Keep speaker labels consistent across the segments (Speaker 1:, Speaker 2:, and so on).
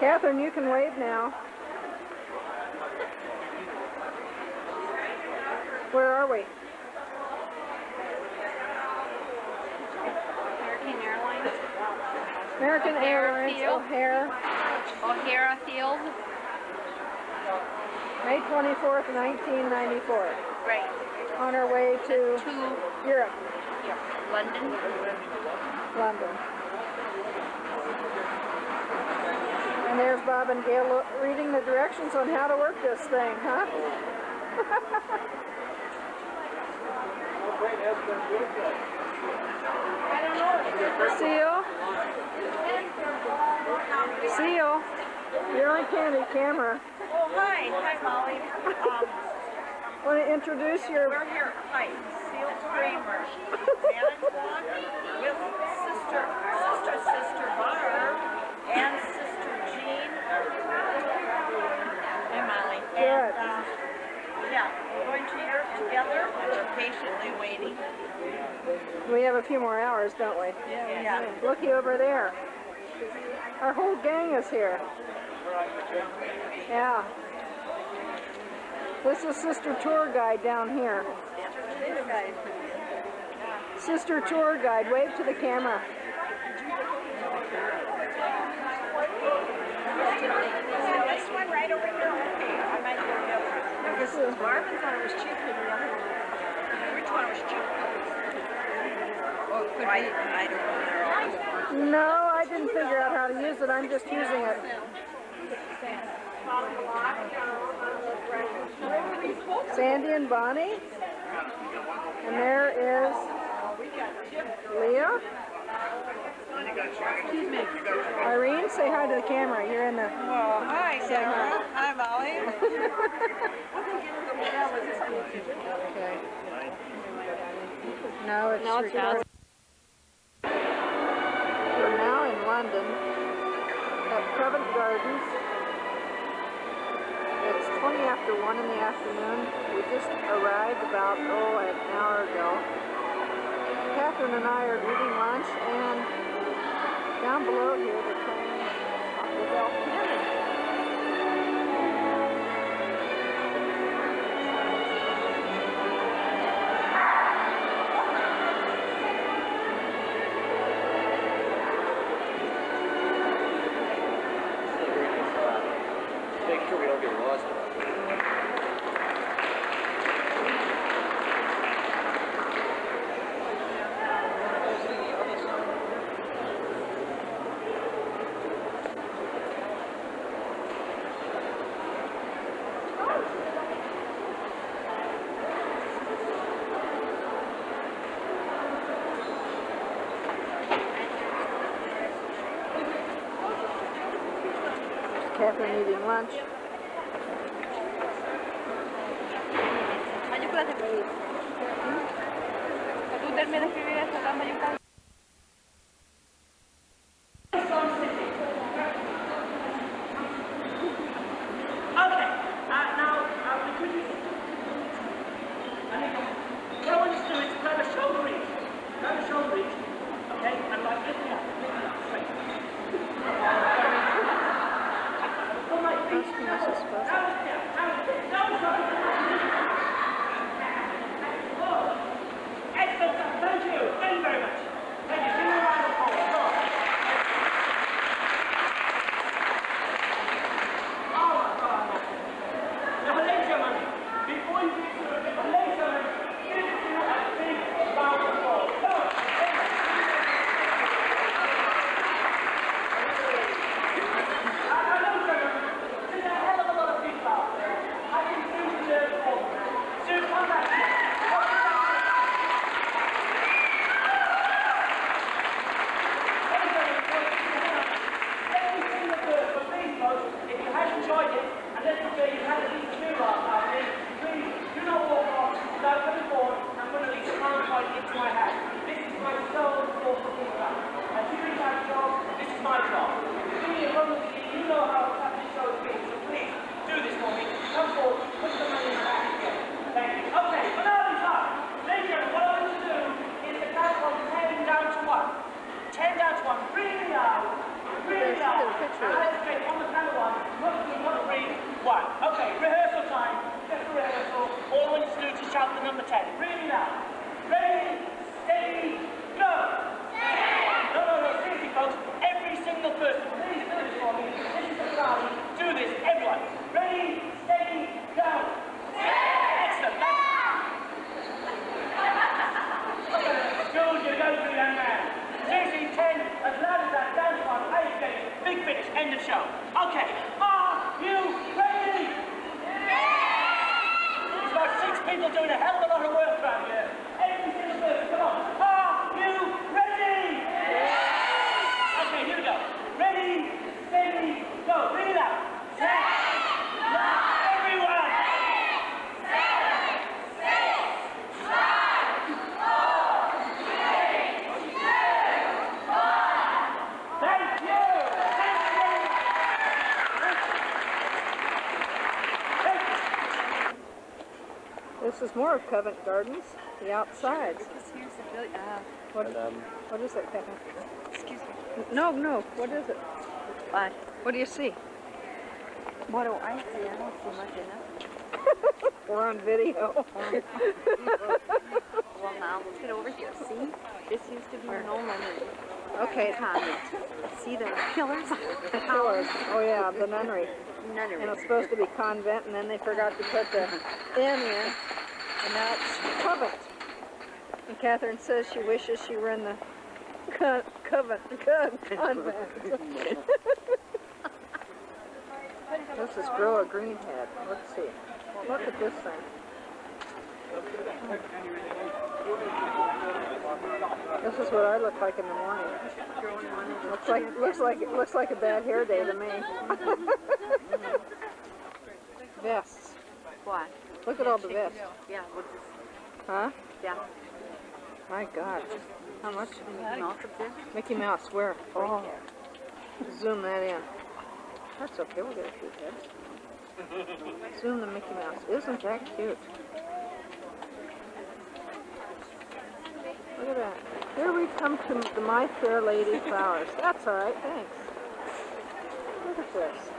Speaker 1: Catherine, you can wave now. Where are we?
Speaker 2: American Airlines.
Speaker 1: American Airlines,
Speaker 2: Field.
Speaker 1: O'Hare.
Speaker 2: Field.
Speaker 1: May 24th, 1994.
Speaker 2: Right.
Speaker 1: On our way to Europe.
Speaker 2: Yep. London.
Speaker 1: London. And there's Bob and Gail reading the directions on how to work this thing, huh? Seal. Seal. You're on camera.
Speaker 3: Oh, hi. Hi, Molly.
Speaker 1: Want to introduce your...
Speaker 3: We're here. Hi. Seal Kramer. Manitowoc with sister Barb and Sister Jean. Hi, Molly.
Speaker 1: Good.
Speaker 3: And, yeah, we're going to Europe together. We're patiently waiting.
Speaker 1: We have a few more hours, don't we?
Speaker 3: Yeah.
Speaker 1: Looky over there. Our whole gang is here. Yeah. This is Sister Tour Guide down here. Sister Tour Guide, wave to the camera.
Speaker 3: This one right over here. Okay, I might go the other one. This is Marvin thought it was cheaper than the other one. Which one was cheaper? Oh, could I don't know. They're all.
Speaker 1: No, I didn't figure out how to use it. I'm just using it. Sandy and Bonnie. And there is Leah.
Speaker 3: Excuse me.
Speaker 1: Irene, say hi to the camera. You're in the...
Speaker 3: Well, hi, Sarah. Hi, Molly.
Speaker 1: Okay. No, it's recording. We're now in London at Covent Gardens. It's 20 after 1 in the afternoon. We just arrived about, an hour ago. Catherine and I are eating lunch, and down below here they're playing the bell piano.
Speaker 4: Make sure we don't get lost.
Speaker 1: Catherine eating lunch.
Speaker 2: Tú terminas de escribir esto, la mayúscula.
Speaker 5: Okay, now, could you... what I want you to do is grab a shoulder reach. Grab a shoulder reach, okay? And like lift it up. Straight. Come like this. Now it's down. Now sorry. Excellent. Thank you. Thank you very much. Thank you. Give me a round of applause. Go on. Now, ladies and gentlemen, before you get started, ladies and gentlemen, give you a big round of applause. Come on. There's a hell of a lot of people out there. I can do deserve all of them. So come back here. If you have enjoyed it, and let's say you had at least 2 last night, please do not walk off without coming forward and put at least one point into my hand. This is my sole source of income. As you reach out job, this is my job. Do me a moment, you know how tough this show has been, so please do this for me. Come forward, put the money in my hand again. Thank you. Okay, for now in time, ladies and gentlemen, what I want you to do is to count from 10 down to 1. 10 down to 1, really loud. Really loud. Now let's get on the really loud. Ready, steady, go! No, seriously, folks. Every single person, please do this for me. This is the crowd. Do this, everyone. Ready, steady, go! Excellent. Schools, you go through, young man. Seriously, 10, as loud as that dance one. Hey, steady. Big finish, end of show. Okay. Are you ready? There's about 6 people doing a hell of a lot of work around here. Every single person, come on. Are you ready? Okay, here we go. Ready, steady, go. Really loud. Everyone. Thank you.
Speaker 1: This is more of Covent Gardens, the outsides.
Speaker 2: Because here's the building.
Speaker 1: What is it, Kevin?
Speaker 2: Excuse me.
Speaker 1: No, what is it?
Speaker 2: What?
Speaker 1: What do you see?
Speaker 2: What do I see? I don't see much enough.
Speaker 1: We're on video.
Speaker 2: Well, now let's get over here. See? This used to be an old nunnery.
Speaker 1: Okay.
Speaker 2: Convent. See the pillars?
Speaker 1: The pillars. Oh yeah, the nunnery.
Speaker 2: Nunnery.
Speaker 1: And it's supposed to be convent, and then they forgot to put the N in, and now it's Covent. And Catherine says she wishes she were in the convent. This is Grow a Greenhead. Let's see. Well, look at this thing. This is what I look like in the morning. Looks like a bad hair day to me. Vests.
Speaker 2: What?
Speaker 1: Look at all the vests.
Speaker 2: Yeah, what's this?
Speaker 1: Huh?
Speaker 2: Yeah.
Speaker 1: My God. How much?
Speaker 2: Mickey Mouse up there?
Speaker 1: Mickey Mouse, where? Oh. Zoom that in. That's okay, we'll get a cute head. Zoom the Mickey Mouse. Isn't that cute? Look at that. Here we come to the My Fair Lady flowers. That's all right, thanks. Look at this.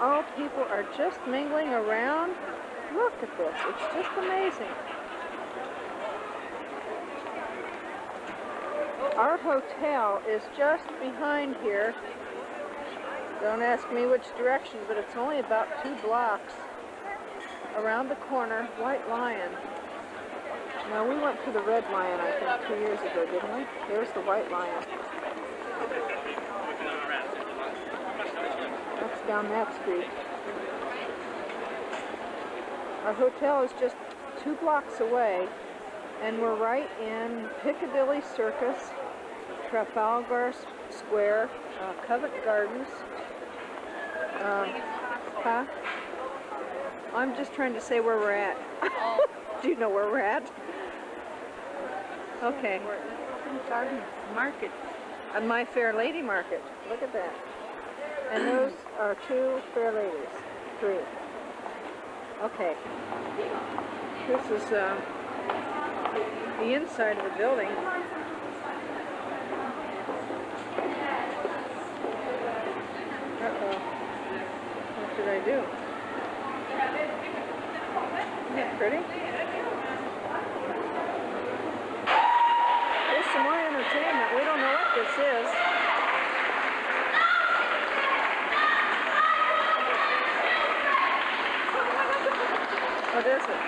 Speaker 1: All people are just mingling around. Look at this. It's just amazing. Our hotel is just behind here. Don't ask me which direction, but it's only about 2 blocks around the corner. White Lion. Now, we went to the Red Lion, I think, 2 years ago, didn't we? There's the White Lion. That's down that street. Our hotel is just 2 blocks away, and we're right in Piccadilly Circus, Trafalgar Square, Covent Gardens. Huh? I'm just trying to say where we're at. Do you know where we're at? Okay.
Speaker 2: We're at the Covent Garden Market.
Speaker 1: At My Fair Lady Market. Look at that. And those are 2 fair ladies. 3. Okay. This is the inside of the building. Uh-oh. What did I do? Isn't that pretty? There's some more entertainment. We don't know what this is. What is it?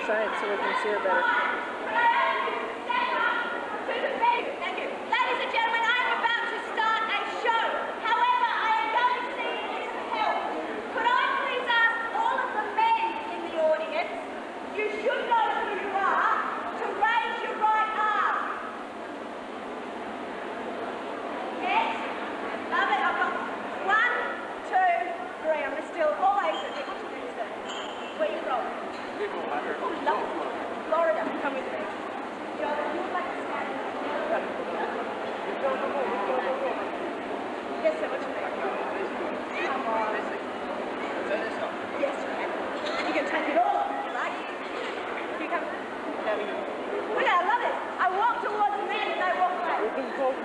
Speaker 1: Side so we can see her better.
Speaker 4: Thank you. Ladies and gentlemen, I am about to start a show. However, I am going to need some help. Could I please ask all of the men in the audience, you should know who you are, to raise your right arm? Yes? Love it. I've got 1, 2, 3. I'm going to steal all 8 of it. Where are you from? Oh, lovely. Florida. Come with me.
Speaker 1: What's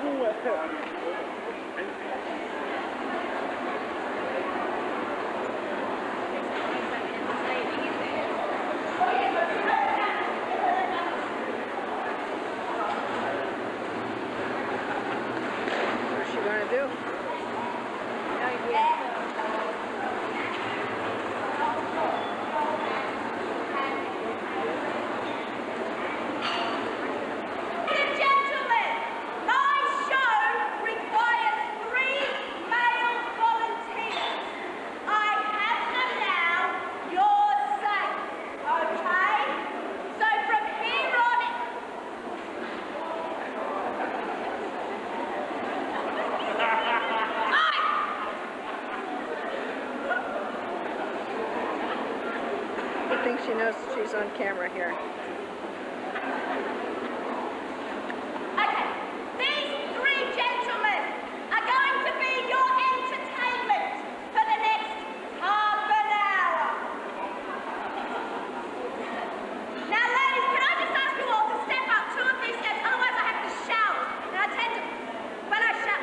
Speaker 1: she gonna do?
Speaker 2: No idea.
Speaker 4: Ladies and gentlemen, my show requires 3 male volunteers. I have them now. You're safe, okay? So from here on
Speaker 1: I think she knows she's on camera here.
Speaker 4: Okay, these 3 gentlemen are going to be your entertainment for the next half an hour. Now, ladies, can I just ask you all to step up 2 of these steps? Otherwise, I have to shout. And I tend to, when I shout,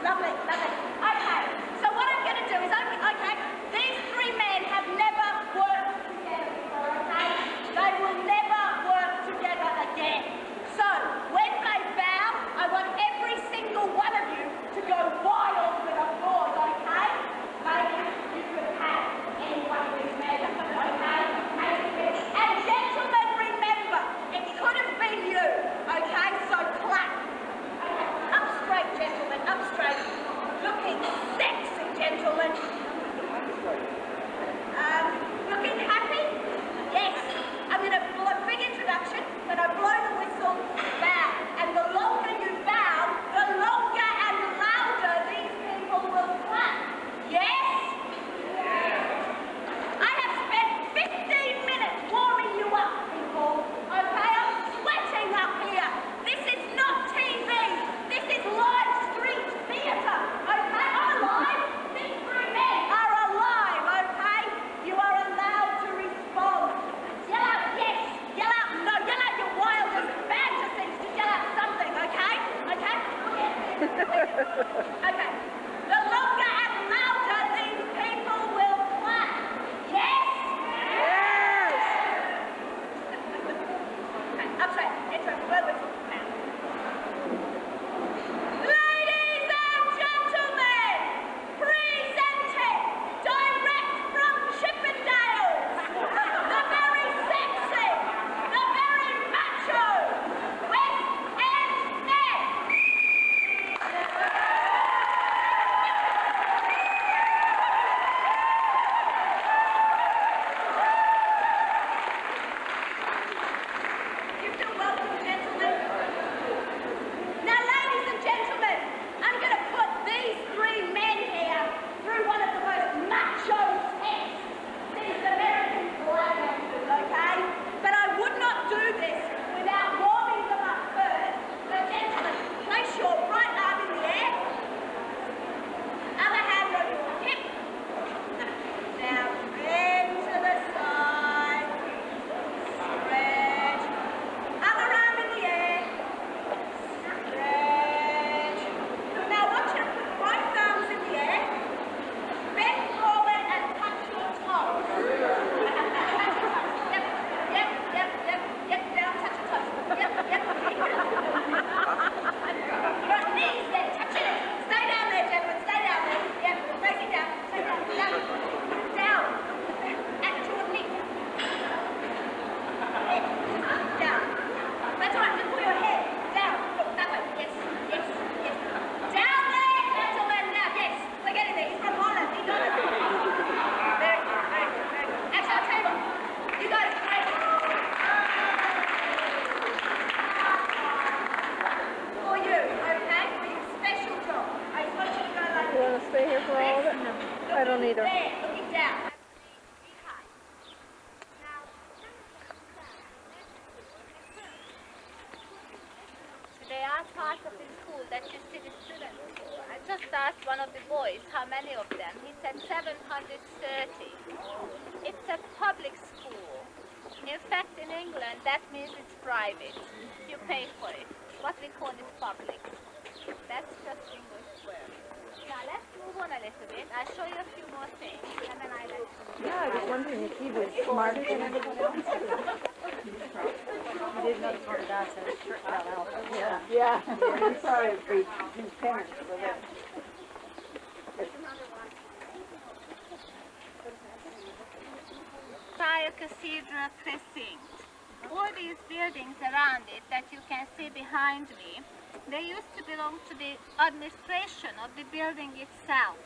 Speaker 4: lovely, lovely. Okay, so what I'm going to do is, okay, these 3 men have never worked together before, okay? They will never work together again. So, when they vow, I want every single one of you to go wild with applause, okay? Ladies, you could have any one of these men, okay? And gentlemen, remember, it could have been you, okay? So clap. Okay, up straight, gentlemen, up straight. Looking sexy, gentlemen. Looking happy? Yes. I'm going to blow a big introduction, then I blow the whistle, bow. And the longer you bow, the longer and louder these people will clap. Yes? I have spent 15 minutes warming you up, people. Okay, I'm sweating up here. This is not TV. This is live street theatre. Okay, I'm alive. These 3 men are alive, okay? You are allowed to respond. Yell out yes, yell out no, yell out your wildest fantasies. Just yell out something, okay? Okay? Okay. The longer and louder these people will clap. Yes?
Speaker 1: Yes!
Speaker 4: Okay, upside, intro, blow whistle, now. Ladies and gentlemen, presenting direct from Chippendale, the very sexy, the very macho, West End men. You feel welcome, gentlemen. Now, ladies and gentlemen, I'm going to put these 3 men here through one of the most macho tests these American gladiators, okay? But I would not do this without warming them up first. So, gentlemen, place your right arm in the air, other hand on your hip. Now, bend to the side, stretch, other arm in the air. Stretch. Now I want you to put both arms in the air, bend forward and touch your toes. Touch your toes. Yep, down, touch your toes. Yep. Your knees then, touch it. Stay down there, gentlemen, stay down there. Yep, facing down, down. And to a knee. Down. That's right, just pull your head down. Look, that way. Yes. Down there, gentlemen. Now, yes. We're getting there. He's from Holland. He knows it. Very good. Actually, I'll tell you what. You guys, right. For you, okay? For your special job. I want you to go like
Speaker 1: You want to stay here for all of it? I don't either.
Speaker 4: there, looking down.
Speaker 6: They are part of the school that you see the students. I just asked one of the boys how many of them. He said 730. It's a public school. In fact, in England, that means it's private. You pay for it. what we call is public. That's just English word. Now let's move on a little bit. I'll show you a few more things, and then I'll let you know.
Speaker 2: Yeah, I was wondering if he was smarter than anyone else. He didn't know the Tornadoes had a shirt cut out. Yeah.
Speaker 1: Yeah.
Speaker 2: I'm sorry for his parents for that.
Speaker 6: Prior Cathedral Precinct. All these buildings around it that you can see behind me, they used to belong to the administration of the building itself.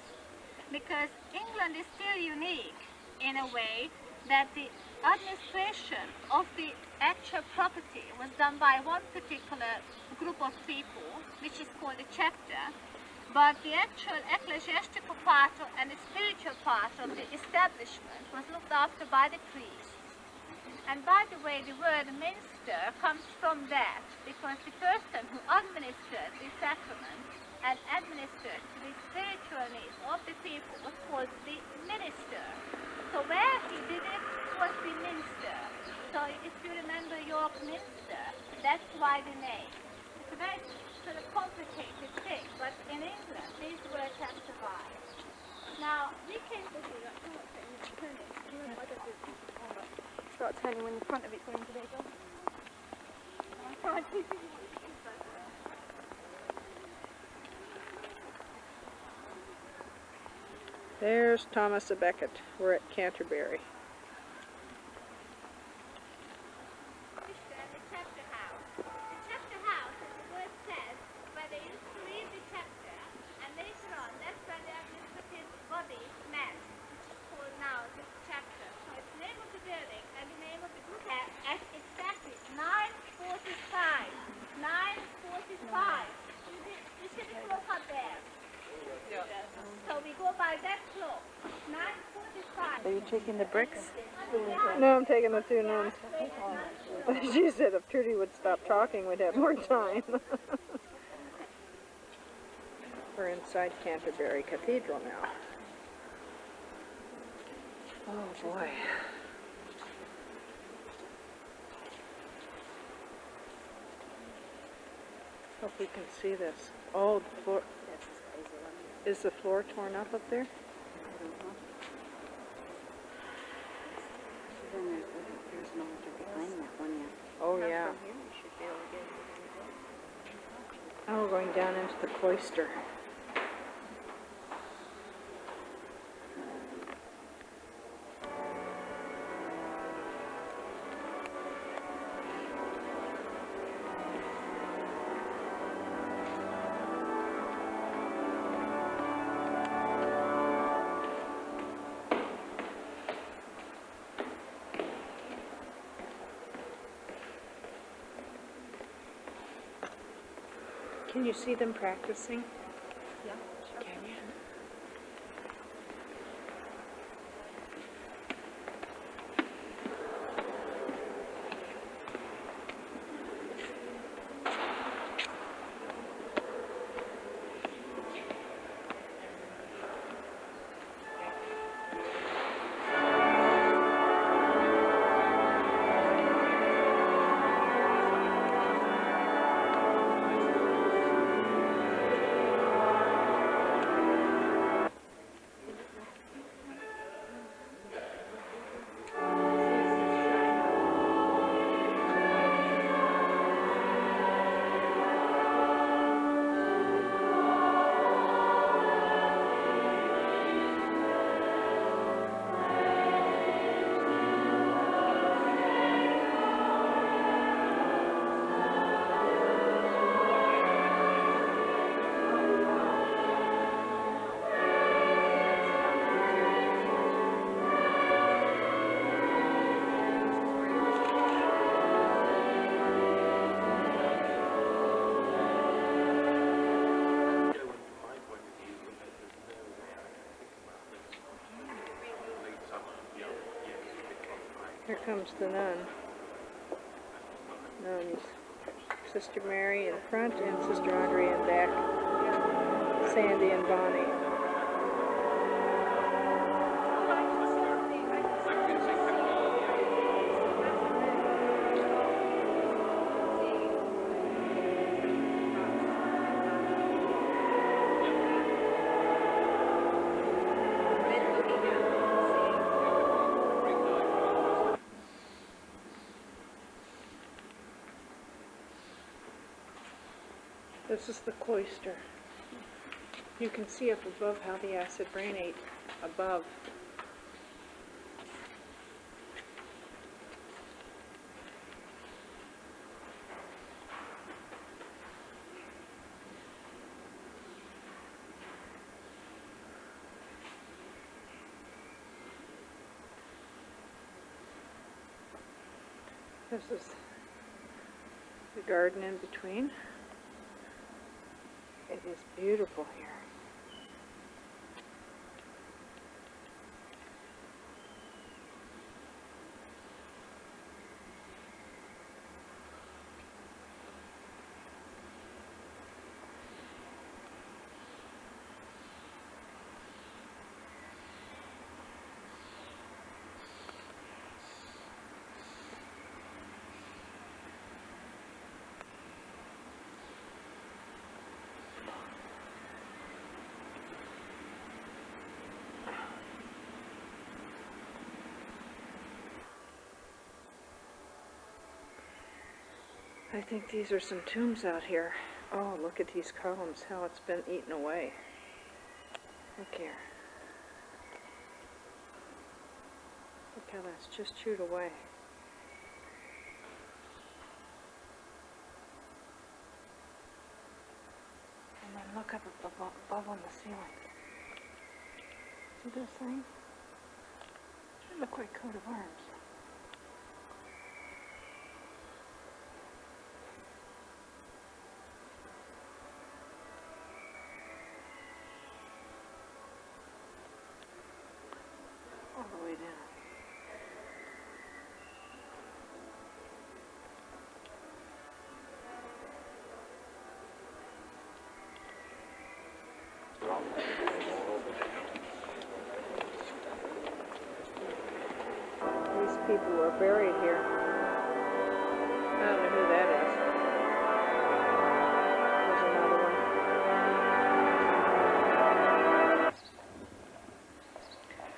Speaker 6: Because England is still unique in a way that the administration of the actual property was done by one particular group of people, which is called a chapter, but the actual ecclesiastical part and the spiritual part of the establishment was looked after by the priests. And by the way, the word minister comes from that, because the person who administered the sacrament and administered to the spiritual needs of the people was called the minister. So where he did it was the minster. So if you remember York Minster, that's why the name. It's a very sort of complicated thing, but in England these words have survived. Now we came to the
Speaker 2: Start turning when the front of it's going to go.
Speaker 1: There's Thomas à Becket. We're at Canterbury.
Speaker 6: The chapter house. The chapter house, as the word says, where they used to leave the chapter, and later on, that's where the administrative body met, which is called now the chapter. So it's the name of the building and the name of the group at exactly 9:45. 9:45. You see the clock up there? So we go by that clock. 9:45.
Speaker 2: Are you taking the bricks?
Speaker 1: No, I'm taking the two nuns. She said if Trudy would stop talking, we'd have more time. We're inside Canterbury Cathedral now. Oh boy. Hope we can see this. Oh, the floor. Is the floor torn up there?
Speaker 2: There's an altar behind that one, yeah.
Speaker 1: Oh yeah. Oh, we're going down into the cloister. Can you see them practicing?
Speaker 2: Yeah.
Speaker 1: Can you? Here comes the nun. Nuns. Sister Mary in front and Sister Andrea in back. Sandy and Bonnie. This is the cloister. You can see up above how the acid rain ate above. This is the garden in between. It is beautiful here. I think these are some tombs out here. Oh, look at these columns, how it's been eaten away. Look here. Look how that's just chewed away. And then look up above on the ceiling. See this thing? It looks like a coat of arms. All the way down. These people were buried here. I don't know who that is. There's another one.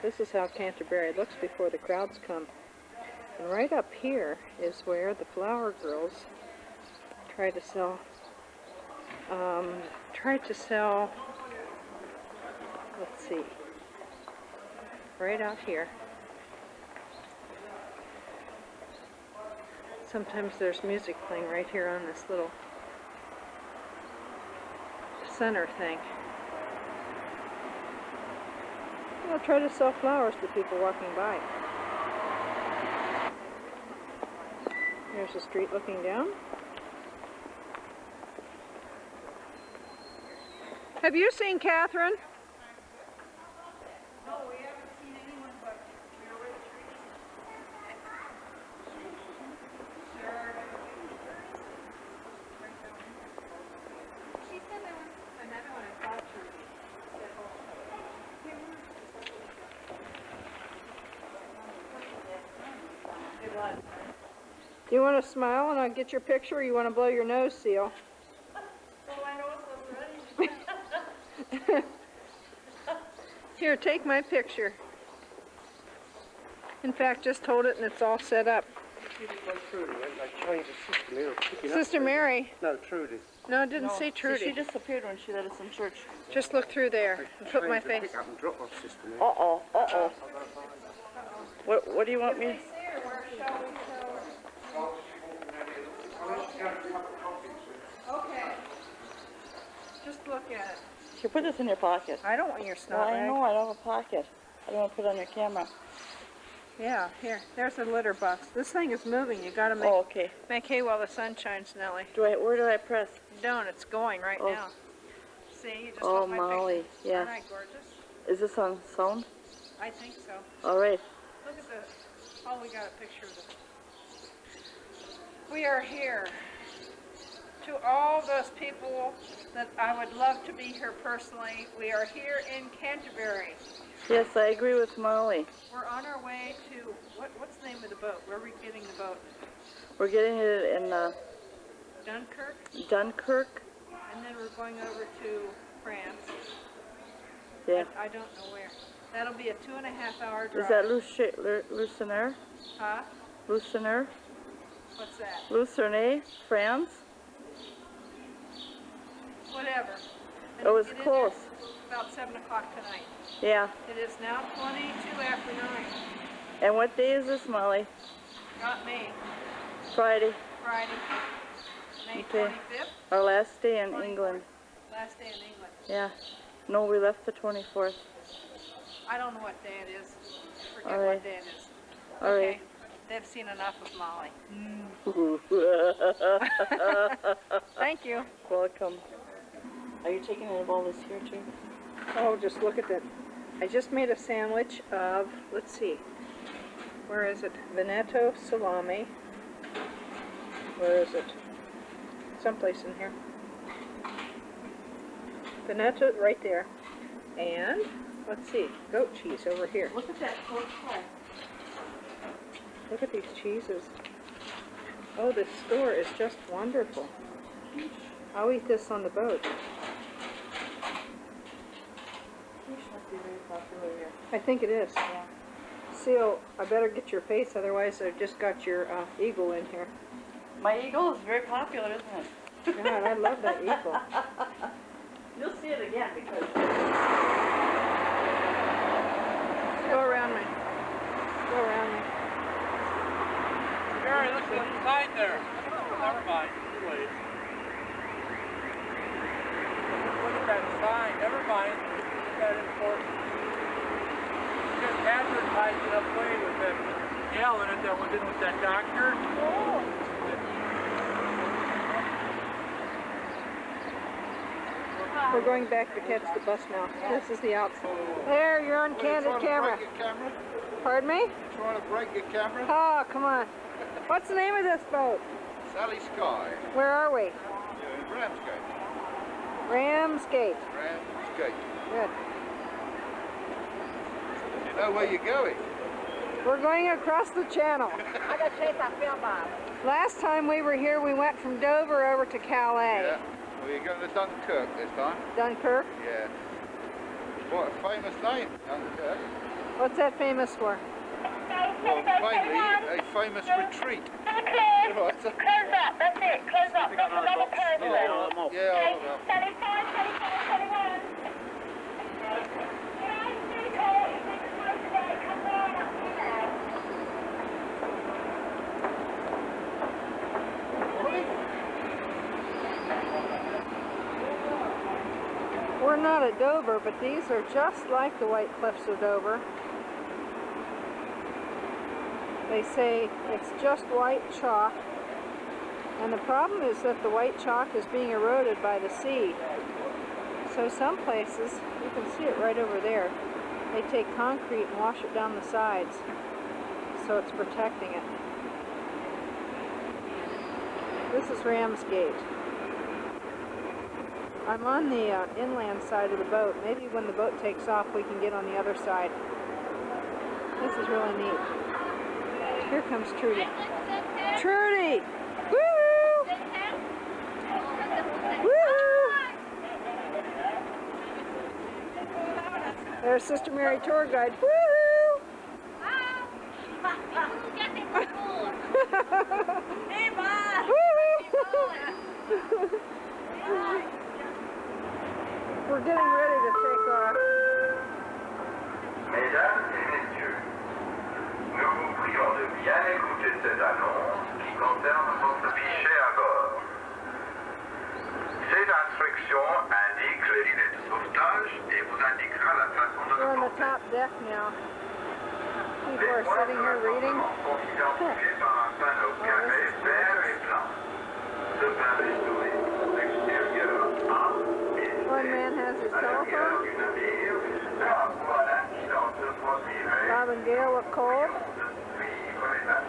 Speaker 1: This is how Canterbury looks before the crowds come. And right up here is where the flower girls try to sell, let's see, right out here. Sometimes there's music playing right here on this little center thing. They'll try to sell flowers to people walking by. Here's the street looking down. Have you seen Catherine?
Speaker 3: No, we haven't seen anyone, but we're with trees.
Speaker 6: She said there was another one I thought Trudy.
Speaker 1: You want to smile and I'll get your picture, or you want to blow your nose, Seal?
Speaker 3: Oh, I know it's already.
Speaker 1: Here, take my picture. In fact, just hold it and it's all set up. Sister Mary.
Speaker 5: No, Trudy.
Speaker 1: No, it didn't say Trudy.
Speaker 2: She disappeared when she let us in church.
Speaker 1: Just look through there and put my face.
Speaker 2: Uh-oh, uh-oh. What do you want me?
Speaker 1: Okay. Just look at it.
Speaker 2: Here, put this in your pocket.
Speaker 1: I don't want your
Speaker 2: Well,
Speaker 1: snot
Speaker 2: I
Speaker 1: rag.
Speaker 2: know, I don't have a pocket. I don't want to put it on your camera.
Speaker 1: Yeah, here. There's a litter box. This thing is moving. You gotta
Speaker 2: Oh, okay.
Speaker 1: make hay while the sun shines, Nellie.
Speaker 2: Where do I press?
Speaker 1: You don't. It's going right
Speaker 2: Oh.
Speaker 1: now. See, you just
Speaker 2: Oh,
Speaker 1: hold my
Speaker 2: Molly,
Speaker 1: picture.
Speaker 2: yeah.
Speaker 1: Aren't I gorgeous?
Speaker 2: Is this on sound?
Speaker 1: I think so.
Speaker 2: All right.
Speaker 1: Look at the. Oh, we got a picture of it. We are here. To all those people that I would love to be here personally, we are here in Canterbury.
Speaker 2: Yes, I agree with Molly.
Speaker 1: We're on our way to, what's the name of the boat? Where are we getting the boat?
Speaker 2: We're getting it in
Speaker 1: Dunkirk?
Speaker 2: Dunkirk.
Speaker 1: And then we're going over to France.
Speaker 2: Yeah.
Speaker 1: I don't know where. That'll be a 2.5-hour drive.
Speaker 2: Is that Lucerne?
Speaker 1: Huh?
Speaker 2: Lucerne?
Speaker 1: What's that?
Speaker 2: Lucerne, France?
Speaker 1: whatever. And
Speaker 2: It was
Speaker 1: get in
Speaker 2: close.
Speaker 1: there about 7 o'clock tonight.
Speaker 2: Yeah.
Speaker 1: It is now 22 after 9.
Speaker 2: And what day is this, Molly?
Speaker 1: Not May.
Speaker 2: Friday.
Speaker 1: Friday. May
Speaker 2: Okay.
Speaker 1: 25th.
Speaker 2: Our last day in
Speaker 1: 24th.
Speaker 2: England.
Speaker 1: Last day in England.
Speaker 2: Yeah. No, we left the 24th.
Speaker 1: I don't know what day it is. Forget
Speaker 2: All right.
Speaker 1: what day it is.
Speaker 2: All
Speaker 1: Okay.
Speaker 2: right.
Speaker 1: They've seen enough of Molly. Thank you.
Speaker 2: Welcome. Are you taking any of all this here too?
Speaker 1: Oh, just look at that. I just made a sandwich of, let's see, where is it? Veneto salami. Where is it? Someplace in here. Veneto, right there. And, let's see, goat cheese over here.
Speaker 2: Look at that close pie.
Speaker 1: Look at these cheeses. Oh, this store is just wonderful. I'll eat this on the boat.
Speaker 2: Fish must be very popular here.
Speaker 1: I think it is.
Speaker 2: Yeah.
Speaker 1: Seal, I better get your face, otherwise I've just got your eagle in here.
Speaker 2: My eagle is very popular, isn't it?
Speaker 1: God, I love that eagle.
Speaker 2: You'll see it again because
Speaker 1: Go around me. Go around me.
Speaker 5: Mary, look at the sign there. Never mind. Too late. Look at that sign. Never mind. Isn't that important? Just advertising a play with that gal in it that was in with that doctor.
Speaker 1: We're going back to catch the bus now. This is the outside. There, you're on candid camera. Pardon me?
Speaker 7: Trying to break your camera?
Speaker 1: Oh, come on. What's the name of this boat?
Speaker 7: Sally Sky.
Speaker 1: Where are we?
Speaker 7: Ramsgate.
Speaker 1: Ramsgate.
Speaker 7: Ramsgate.
Speaker 1: Good.
Speaker 7: You know where you're going?
Speaker 1: We're going across the channel.
Speaker 3: I got chased by Phil Bob.
Speaker 1: Last time we were here, we went from Dover over to Calais.
Speaker 7: Yeah. Well, you're going to Dunkirk this time?
Speaker 1: Dunkirk?
Speaker 7: Yeah. What a famous name, Dunkirk.
Speaker 1: What's that famous for?
Speaker 7: Well, mainly a famous retreat. Right.
Speaker 4: Close up, that's it, close up, not another person.
Speaker 7: Yeah, I'll look up.
Speaker 4: 35, 21,
Speaker 1: We're not at Dover, but these are just like the White Cliffs of Dover. They say it's just white chalk, and the problem is that the white chalk is being eroded by the sea. So some places, you can see it right over there, they take concrete and wash it down the sides, so it's protecting it. This is Ramsgate. I'm on the inland side of the boat. Maybe when the boat takes off we can get on the other side. This is really neat. Here comes Trudy. Trudy! Woo! Woo! There's Sister Mary tour guide. Woo!
Speaker 3: Hey, Bob!
Speaker 1: We're getting ready to take off.
Speaker 8: Mesdames et messieurs, nous vous prions de bien écouter cette annonce qui concerne votre fichet à bord. Cette instruction indique les lignes de sauvetage et vous indiquera la façon de
Speaker 1: We're on the
Speaker 8: le
Speaker 1: top deck now. People
Speaker 8: Les
Speaker 1: are
Speaker 8: points
Speaker 1: sitting
Speaker 8: de
Speaker 1: here reading.
Speaker 8: sont identifiés par un panneau carré vert et blanc. Ce panneau historique extérieur A et
Speaker 1: One man has his
Speaker 8: à l'arrière
Speaker 1: telephone.
Speaker 8: du navire, un point d'incident se produirait.
Speaker 1: Bob and Gail look cold.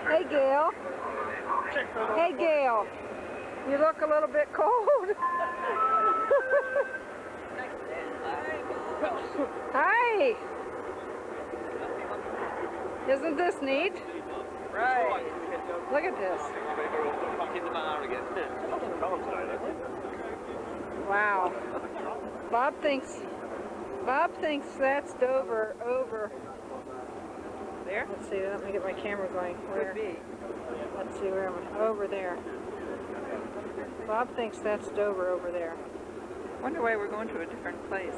Speaker 1: Hey, Gail. Hey, Gail. You look a little bit cold. Hi. Isn't this neat?
Speaker 5: Right.
Speaker 1: Look at this. Wow. Bob thinks that's Dover over.
Speaker 2: there.
Speaker 1: Let's see, let me get my camera going. Where?
Speaker 2: Could be.
Speaker 1: Let's see, where am I? Over there. Bob thinks that's Dover over there.
Speaker 2: Wonder why we're going to a different place.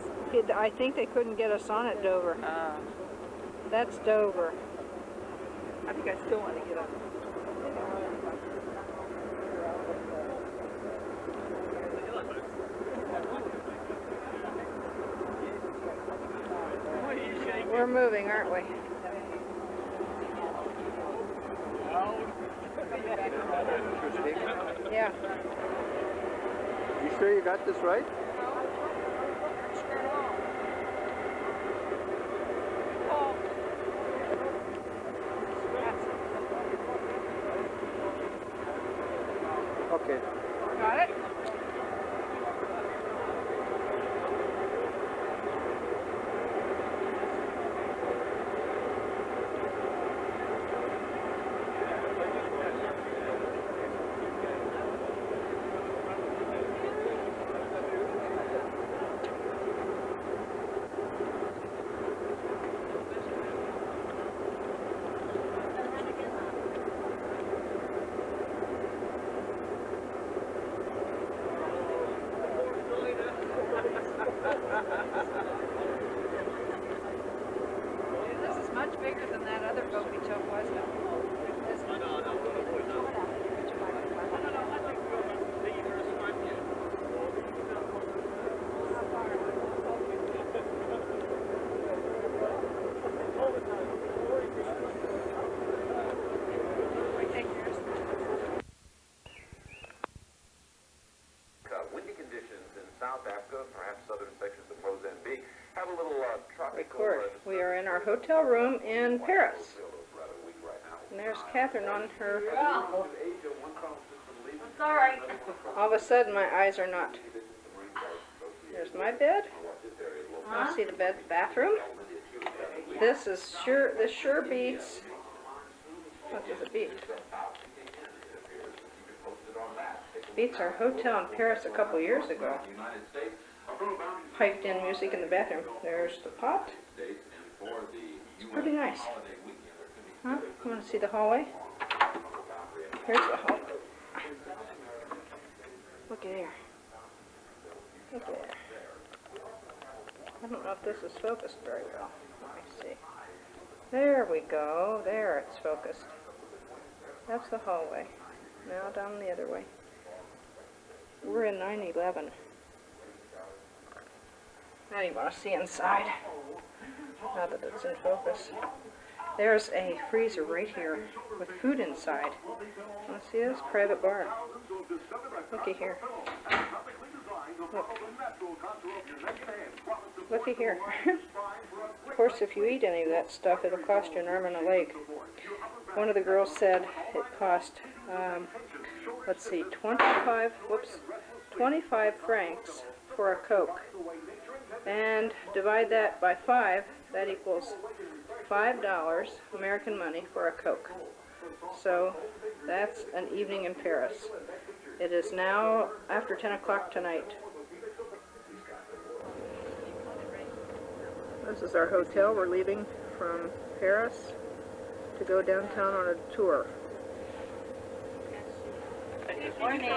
Speaker 1: I think they couldn't get us on at Dover. That's Dover.
Speaker 2: I think I still want to get up.
Speaker 1: We're moving, aren't we? Yeah.
Speaker 7: You sure you got this right? Okay.
Speaker 1: Got it? This is much bigger than that other boat we took, wasn't it?
Speaker 8: Windy conditions in South Africa, perhaps southern sections of Mozambique, have a little tropical...
Speaker 1: Record. We are in our hotel room in Paris. And there's Catherine on her...
Speaker 3: Sorry.
Speaker 1: All of a sudden my eyes are not... There's my bed. I see the bed, bathroom. This sure beats... What does it beat? Beats our hotel in Paris a couple years ago. Piped in music in the bathroom. There's the pot. It's pretty nice. Huh? You want to see the hallway? Here's the hallway. Look at here. Look at there. I don't know if this is focused very well. Let me see. There we go. There, it's focused. That's the hallway. Now down the other way. We're in 911. Now you want to see inside. Now that it's in focus. There's a freezer right here with food inside. Want to see this? Private bar. Looky here. Look. Looky here. Of course, if you eat any of that stuff, it'll cost you an arm and a leg. One of the girls said it cost, let's see, 25 francs for a Coke. And divide that by 5, that equals $5 American money for a Coke. So that's an evening in Paris. It is now after 10 o'clock tonight. This is our hotel. We're leaving from Paris to go downtown on a tour.
Speaker 3: Morning.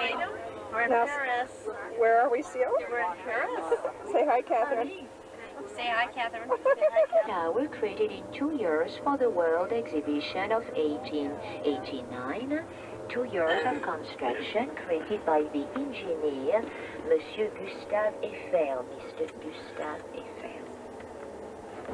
Speaker 3: We're in
Speaker 1: Now,
Speaker 3: Paris.
Speaker 1: Where are we, Seal?
Speaker 3: We're in Paris.
Speaker 1: Say hi, Catherine.
Speaker 3: Say hi, Catherine. Say hi, Catherine.
Speaker 9: Now were created in 2 years for the World Exhibition of 1889. 2 years of construction created by the engineer, Monsieur Gustave Eiffel, Mr. Gustave Eiffel.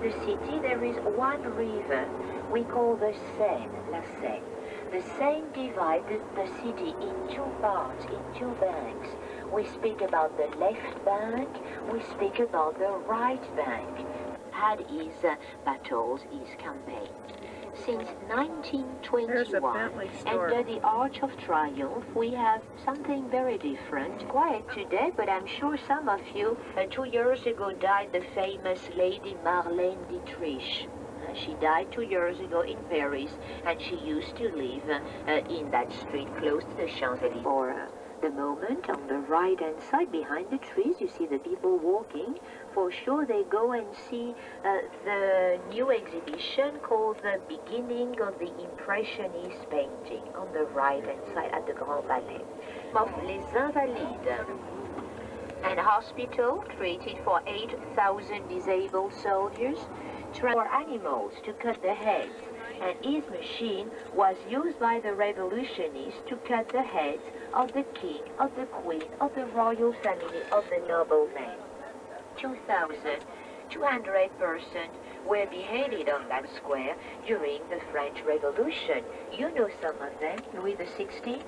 Speaker 9: The city, there is one river we call the Seine, La Seine. The Seine divided the city in 2 parts, in 2 banks. We speak about the left bank, we speak about the right bank. Had his battles, his campaigns. Since 1921, under the Arch of Triumph, we have something very different. Quiet today, but I'm sure some of you, 2 years ago, died the famous Lady Marlène Dietrich. She died 2 years ago in Paris, and she used to live in that street close to the Champs-Élysées. For the moment, on the right-hand side, behind the trees, you see the people walking. For sure, they go and see the new exhibition called The Beginning of the Impressionist Painting, on the right-hand side at the Grand Palais. Of Les Invalides. and a hospital created for 8,000 disabled soldiers, for animals to cut the heads, and his machine was used by the revolutionists to cut the heads of the king, of the queen, of the royal family, of the noblemen. 2,200 persons were beheaded on that square during the French Revolution. You know some of them: Louis XVI,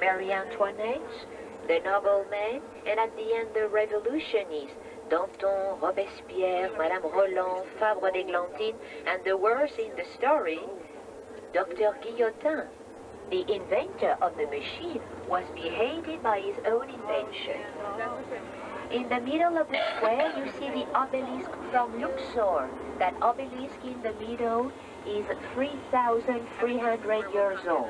Speaker 9: Marie Antoinette, the noblemen, and at the end the revolutionists, Danton, Robespierre, Madame Roland, Fabre d'Églantine, and the worst in the story, Dr. Guillotin. The inventor of the machine was beheaded by his own invention. In the middle of the square, you see the obelisk from Luxor. That obelisk in the middle is 3,300 years old.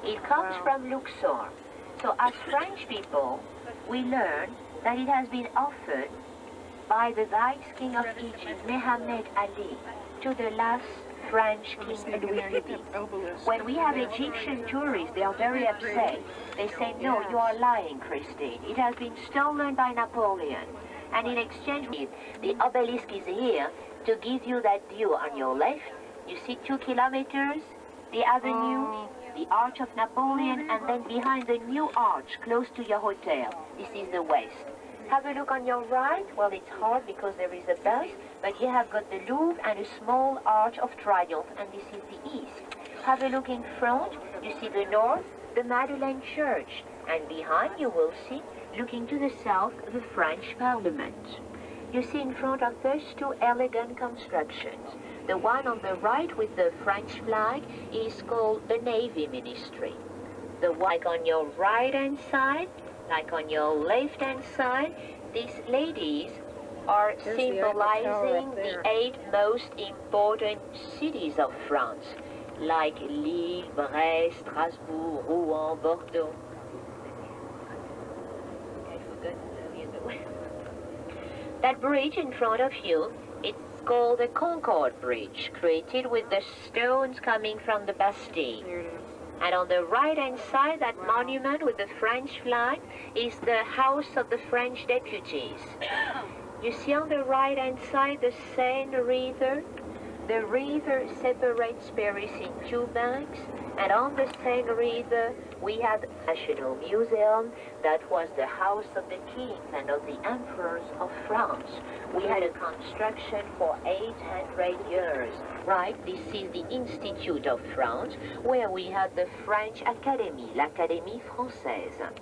Speaker 9: It comes from Luxor. So as French people, we learn that it has been offered by the vice king of Egypt, Mehemet Ali, to the last French king, Louis Philippe. When we have Egyptian tourists, they are very upset. They say, no, you are lying, Christine. It has been stolen by Napoleon. And in exchange, the obelisk is here to give you that view on your left. You see 2 kilometers, the avenue, the Arch of Napoleon, and then behind the new arch, close to your hotel. This is the west. Have a look on your right. Well, it's hard because there is a bus, but you have got the Louvre and a small Arch of Triumph, and this is the east. Have a look in front. You see the north, the Madeleine Church, and behind you will see, looking to the south, the French Parliament. You see in front of those 2 elegant constructions. The one on the right with the French flag is called the Navy Ministry. The one like on your right-hand side, like on your left-hand side, these ladies are symbolizing the 8 most important cities of France, like Lille, Brest, Strasbourg, Rouen, Bordeaux. That bridge in front of you, it's called the Concorde Bridge, created with the stones coming from the Bastille. And on the right-hand side, that monument with the French flag is the House of the French Deputies. You see on the right-hand side the Seine River. The river separates Paris in 2 banks, and on the Seine River we have the National Museum. That was the house of the kings and of the emperors of France. We had a construction for 800 years, right? This is the Institute of France, where we had the French Academy, l'Académie Française.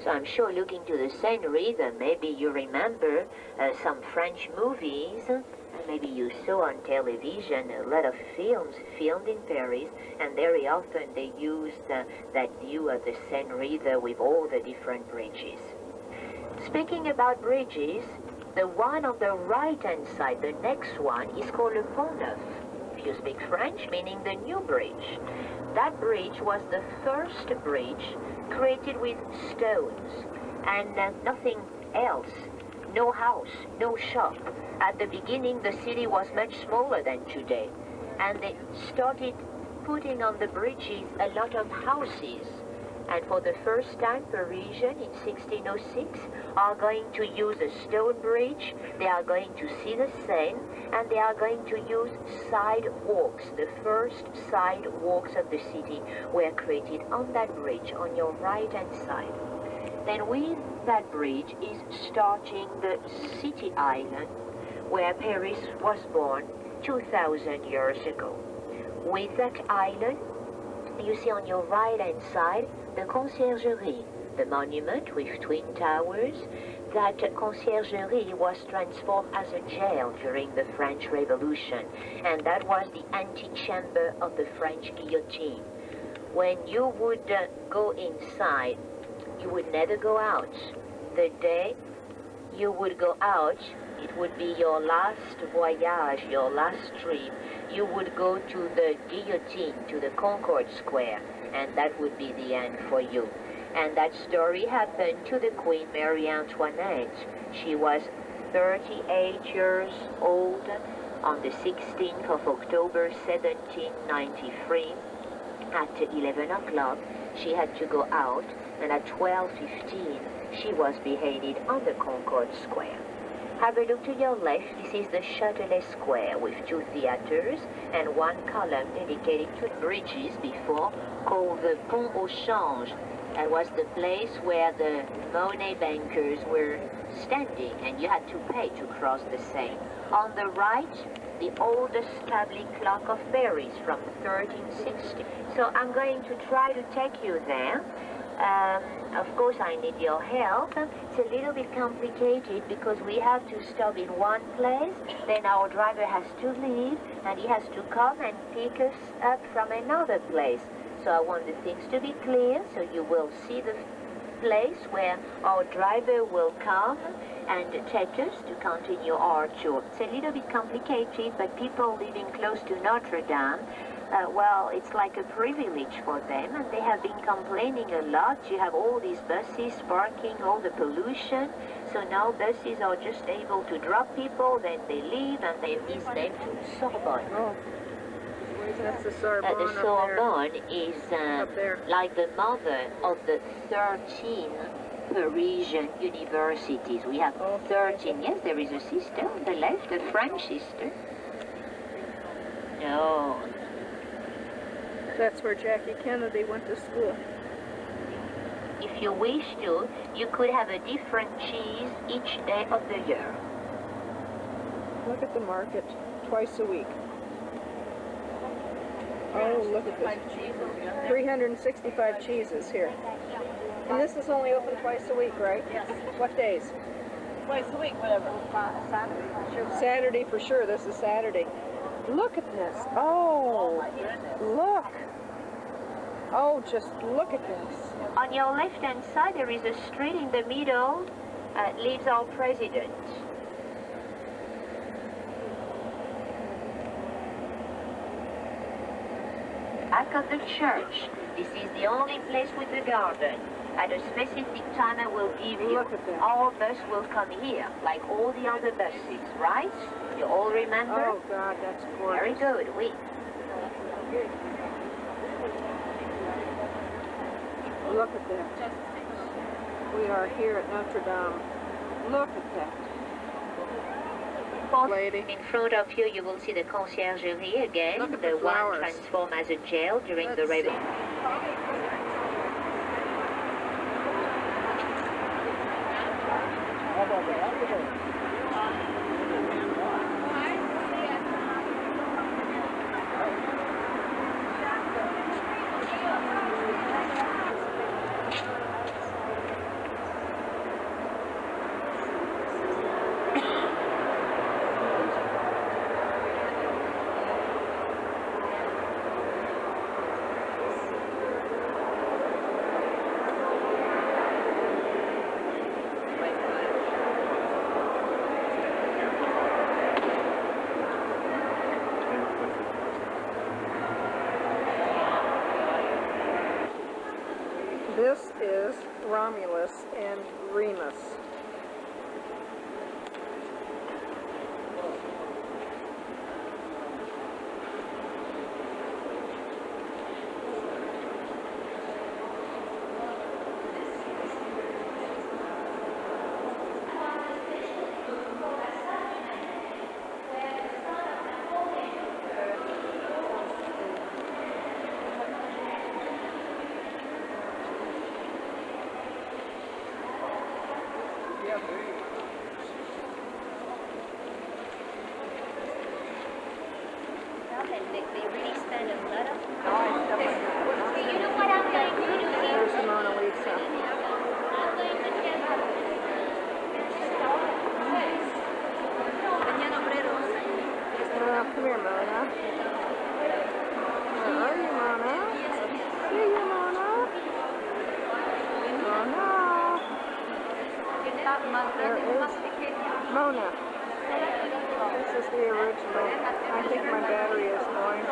Speaker 9: So I'm sure looking to the Seine River, maybe you remember some French movies, and maybe you saw on television a lot of films filmed in Paris, and very often they used that view of the Seine River with all the different bridges. Speaking about bridges, the one on the right-hand side, the next one, is called Le Pont Neuf. If you speak French, meaning the new bridge. That bridge was the first bridge created with stones and nothing else. No house, no shop. At the beginning, the city was much smaller than today, and they started putting on the bridges a lot of houses. And for the first time, Parisians in 1606 are going to use a stone bridge, they are going to see the Seine, and they are going to use sidewalks. The first sidewalks of the city were created on that bridge on your right-hand side. Then with that bridge is starting the city island, where Paris was born 2,000 years ago. With that island, you see on your right-hand side the Conciergerie, the monument with twin towers. That Conciergerie was transformed as a jail during the French Revolution, and that was the antechamber of the French guillotine. When you would go inside, you would never go out. The day you would go out, it would be your last voyage, your last trip. You would go to the guillotine, to the Concorde Square, and that would be the end for you. And that story happened to the Queen Marie Antoinette. She was 38 years old on the 16th of October 1793. At 11 o'clock, she had to go out, and at 12:15, She was beheaded on the Concorde Square. Have a look to your left. This is the Châtelet Square with 2 theaters and 1 column dedicated to bridges before, called the Pont au Change. That was the place where the money bankers were standing, and you had to pay to cross the Seine. On the right, the oldest public clock of Paris from 1360. So I'm going to try to take you there. Of course, I need your help. It's a little bit complicated because we have to stop in one place, then our driver has to leave, and he has to come and pick us up from another place. So I want the things to be clear, so you will see the place where our driver will come and take us to continue our tour. It's a little bit complicated, but people living close to Notre Dame, well, it's like a privilege for them, and they have been complaining a lot. You have all these buses parking, all the pollution, so now buses are just able to drop people, then they leave, and they miss them to Sorbonne.
Speaker 1: Oh. That's the Sorbonne.
Speaker 9: The Sorbonne is like the mother of the 13 Parisian universities. We have 13. Yes, there is a sister on the left, a French sister. No.
Speaker 1: That's where Jackie Kennedy went to school.
Speaker 9: If you wish to, you could have a different cheese each day of the year.
Speaker 1: Look at the market, twice a week. Oh, look at this. 365 cheeses here. And this is only open twice a week, right?
Speaker 3: Yes.
Speaker 1: What days?
Speaker 3: Twice a week, whatever. Saturday. Sure.
Speaker 1: Saturday for sure. This is Saturday. Look at this. Oh, look. Oh, just look at this.
Speaker 9: On your left-hand side, there is a street in the middle. Lives our president. Back of the church. This is the only place with a garden. At a specific time I will give you.
Speaker 1: Look at that.
Speaker 9: Our bus will come here, like all the other buses, right? You all remember?
Speaker 1: Oh, God, that's gorgeous.
Speaker 9: Very good. We.
Speaker 1: Look at that. We are here at Notre Dame. Look at that. Lady.
Speaker 9: In front of you, you will see the conciergerie again.
Speaker 1: Look at
Speaker 9: the
Speaker 1: the
Speaker 9: one
Speaker 1: flowers.
Speaker 9: transformed as a jail during the
Speaker 1: Let's see.
Speaker 9: revolution.
Speaker 1: This is Romulus and Remus.
Speaker 6: They really stand a lot of.
Speaker 4: You know what I'm going to do here?
Speaker 1: There's the Mona Lisa.
Speaker 4: I'm going to get
Speaker 1: Come here, Mona. Where are you, Mona? See you, Mona. Mona. There is Mona. This is the original. I think my battery is going.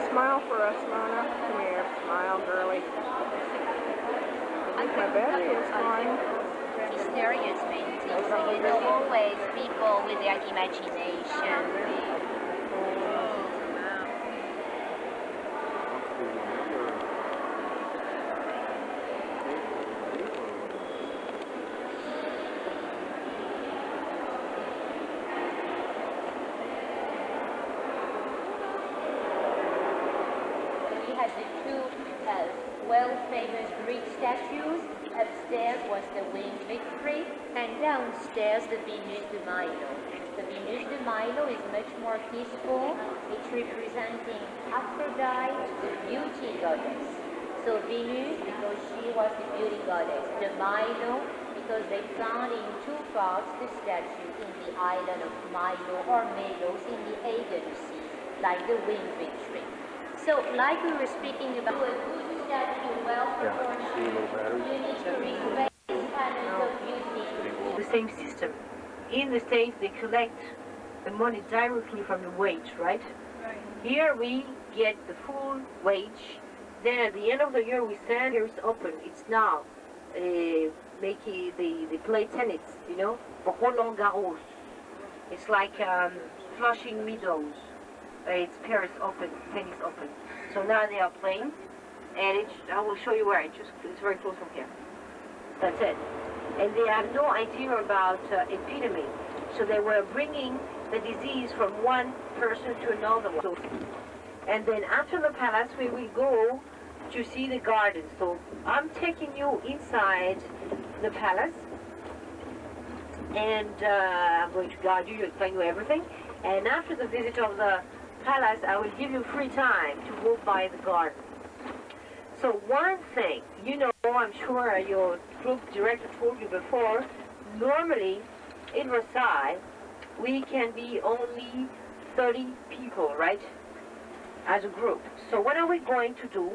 Speaker 1: Smile for us, Mona. Come here. Smile, girly. I think my battery is going.
Speaker 6: Mysterious painting, so you know always people with their imagination.
Speaker 9: the two world-famous Greek statues. Upstairs was the Winged Victory, and downstairs the Venus de Milo. The Venus de Milo is much more peaceful. It's representing Aphrodite, the beauty goddess. So Venus, because she was the beauty goddess. De Milo, because they found in two parts the statue in the island of Milo or Melos in the Aegean Sea, like the Winged Victory. So, like we were speaking about, a good statue, well proportioned, you need to raise standards of beauty.
Speaker 10: The same system. In the States, they collect the money directly from the wage, right? Here we get the full wage. Then at the end of the year, we send, here's open. It's now making the play tennis, you know, Roland Garros. It's like Flushing Meadows. It's Paris Open, tennis open. So now they are playing, and I will show you where. It's very close from here. That's it. And they have no idea about epidemic. So they were bringing the disease from one person to another one. And then after the palace, we will go to see the garden. So I'm taking you inside the palace, and I'm going to guide you, explain you everything. And after the visit of the palace, I will give you free time to walk by the garden. So one thing, you know, I'm sure your group director told you before, normally in Versailles, we can be only 30 people, right? As a group. So what are we going to do?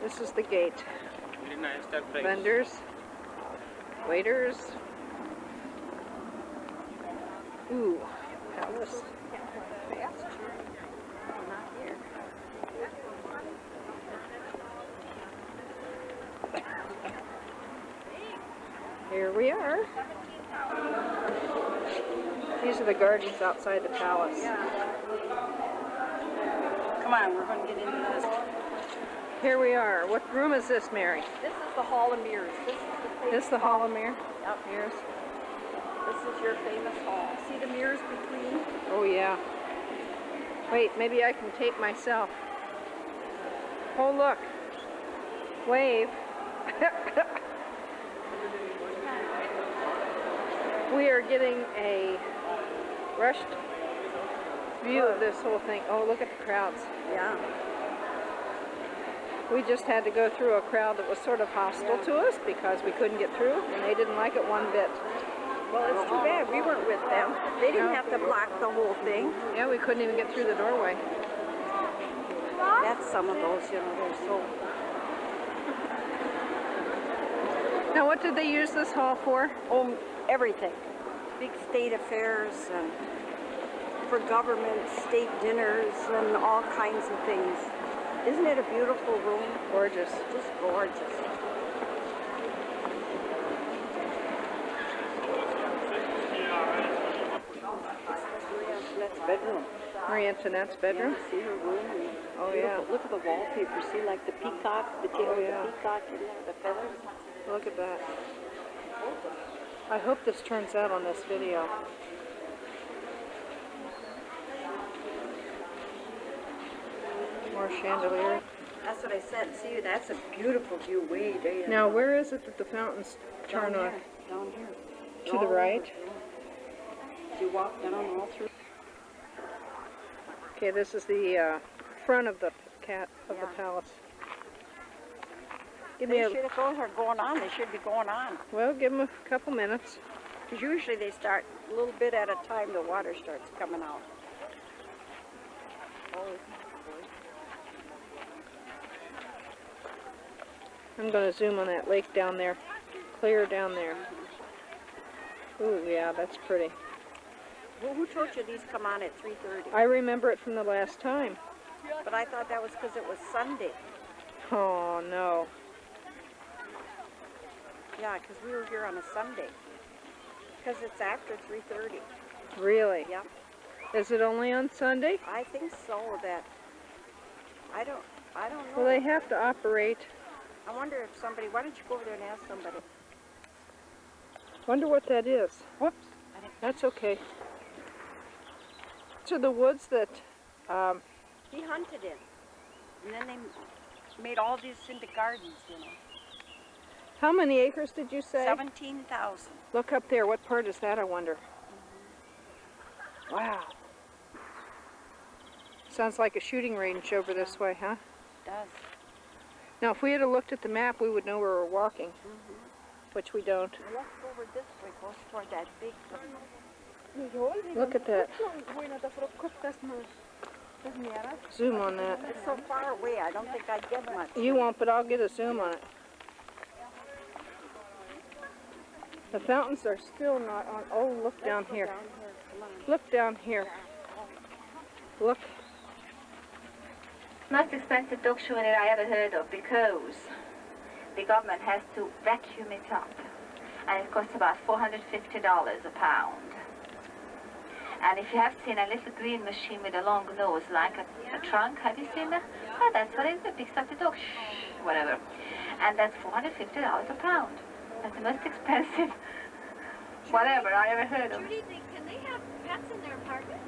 Speaker 1: This is the gate. Vendors, waiters. Ooh, palace. Here we are. These are the gardens outside the palace.
Speaker 3: Come on, we're going to get into this.
Speaker 1: Here we are. What room is this, Mary?
Speaker 3: This is the Hall of Mirrors.
Speaker 1: This the Hall of Mirrors?
Speaker 3: Yep.
Speaker 1: Mirrors?
Speaker 3: This is your famous hall. See the mirrors between?
Speaker 1: Oh, yeah. Wait, maybe I can tape myself. Oh, look. Wave. We are getting a rushed view of this whole thing. Oh, look at the crowds.
Speaker 3: Yeah.
Speaker 1: We just had to go through a crowd that was sort of hostile to us because we couldn't get through, and they didn't like it one bit.
Speaker 3: Well, it's too bad we weren't with them. They didn't have to block the whole thing.
Speaker 1: Yeah, we couldn't even get through the doorway.
Speaker 3: That's some of those, you know, they're so...
Speaker 1: Now, what did they use this hall for?
Speaker 3: Oh, everything. Big state affairs and for government, state dinners and all kinds of things. Isn't it a beautiful room?
Speaker 1: Gorgeous.
Speaker 3: Just gorgeous. That's bedroom.
Speaker 1: Marie Antoinette's bedroom?
Speaker 3: Yeah, see her room?
Speaker 1: Oh, yeah.
Speaker 3: Look at the wallpaper. See, like the peacock, the tail of
Speaker 1: yeah.
Speaker 3: the peacock in there, the feathers.
Speaker 1: Look at that. I hope this turns out on this video. More chandeliers.
Speaker 3: That's what I said. See, that's a beautiful view way there.
Speaker 1: Now, where is it that the fountains turn on?
Speaker 3: Down here.
Speaker 1: To the right?
Speaker 3: You walk down all through.
Speaker 1: Okay, this is the front of the the palace. Give me
Speaker 3: They
Speaker 1: a,
Speaker 3: should have going on. They should be going on.
Speaker 1: well, give them a couple minutes.
Speaker 3: Because usually they start a little bit at a time. The water starts coming out.
Speaker 1: I'm going to zoom on that lake down there. Clear down there. Ooh, yeah, that's pretty.
Speaker 3: Well, who told you these come on at 3:30?
Speaker 1: I remember it from the last time.
Speaker 3: But I thought that was because it was Sunday.
Speaker 1: Oh, no.
Speaker 3: Yeah, because we were here on a Sunday. Because it's after 3:30.
Speaker 1: Really?
Speaker 3: Yep.
Speaker 1: Is it only on Sunday?
Speaker 3: I think so. That I don't know.
Speaker 1: Well, they have to operate.
Speaker 3: I wonder if somebody. Why don't you go over there and ask somebody?
Speaker 1: Wonder what that is. Whoops. That's okay. These are the woods that
Speaker 3: He hunted in. And then they made all this into gardens, you know.
Speaker 1: How many acres did you say?
Speaker 3: 17,000.
Speaker 1: Look up there. What part is that, I wonder? Wow. Sounds like a shooting range over this way, huh?
Speaker 3: It does.
Speaker 1: Now, if we had looked at the map, we would know where we're walking, which we don't.
Speaker 3: Let's go over this way, goes toward that big...
Speaker 1: Look at that. Zoom on that.
Speaker 3: It's so far away, I don't think I'd get much.
Speaker 1: You won't, but I'll get a zoom on it. The fountains are still not on. Oh, look down here. Look down here. Look.
Speaker 9: Most expensive dog souvenir I ever heard of, because the government has to vacuum it up, and it costs about $450 a pound. And if you have seen a little green machine with a long nose like a trunk, have you seen that? Oh, that's what it is. It picks up the dog, whatever. And that's $450 a pound. That's the most expensive whatever I ever heard of.
Speaker 6: Judy, can they have pets in their apartments?